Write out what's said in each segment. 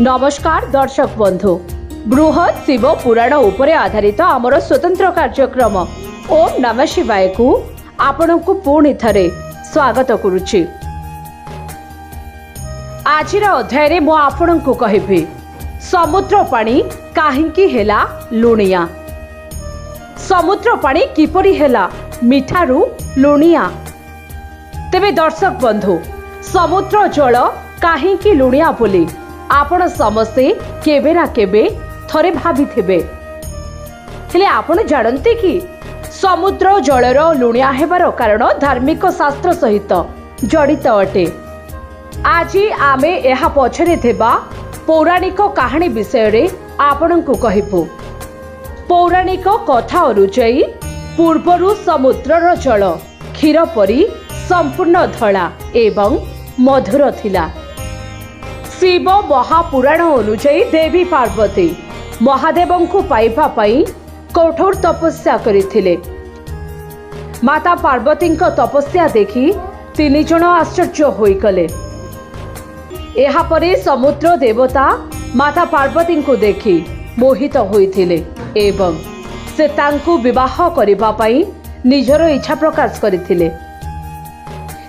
नमस्कार दर्शक बंधु बृहत शिव पुराण उपरे आधारित आमर स्वतंत्र कार्यक्रम ओम नमः शिवाय को आपण को पुणी थरे स्वागत करुछि। आजिर अध्याय रे मो आपण को कहिबे समुद्र पानी काहिंकी हेला लुणिया। समुद्र पानी किपरि हेला मिठारू लुणिया। तेबे दर्शक बंधु समुद्र जल काहिंकी लुणिया बोली आपण समस्ते केबे ना केबे थरे भाबिथिबे। हेले आपण जानते कि समुद्र जलर लुणिया हेबार कारण धार्मिक शास्त्र सहित जड़ित अटे। आज आमे एहा पछरे थेबा पौराणिक कहानी विषय रे आपण को कहिबो। पौराणिक कथा अनुଯାयी पूर्वरु समुद्रर जल क्षीर परी संपूर्ण धला एवं मधुर थिला। शिव महापुराण अनुଯାयी देवी पार्वती महादेव को पाइबा पाई कठोर तपस्या करिथिले। माता पार्वती तपस्या देखि तीन जन आश्चर्य होई गले। एहा परे समुद्र देवता माता पार्वती को देखि मोहित होइथिले एवं से तांकु विवाह करिबा पाई निजर इच्छा प्रकाश करिथिले।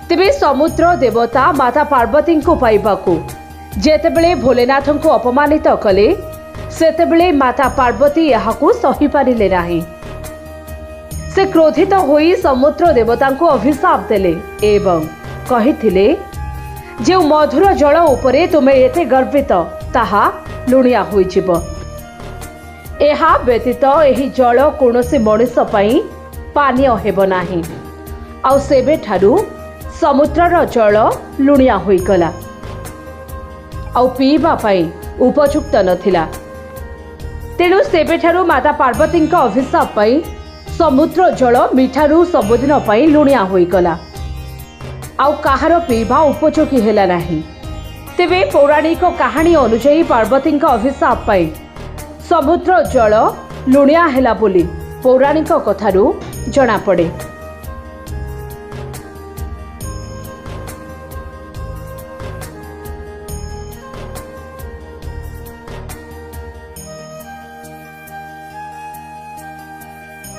तेबे समुद्र देवता माता पार्वती को पाइबाकू जेतेबेले भोलेनाथ को अपमानित कले सेतेबेले माता पार्वती यहाकू सही पारिले नाही। से क्रोधित होई समुद्र देवता को अभिशाप देले एवं कहिथिले जे मधुर जल उपरे तुमे एते गर्वित ताहा लुणिया होई जिवो। एहा व्यतीत एही जल कोनोसी मनुष्य पई पानीय हेबो नाही। आ सेबे ठारू समुद्रर जल लुणिया होई गला आउ पीवा पाई उपयुक्त नथिला। तेणु सेबेठारू माता पार्वती अभिशाप पाई समुद्र जल मिठारू सबुदिन पाई लुणिया होई गला आउ कहार पीवा उपयोगी हेला नाही। तेबे पौराणिक कहानी अनुଯାयी पार्वती अभिशाप पाई समुद्र जल लुणिया हेला बोली पौराणिक कथारू जଣା पड़े।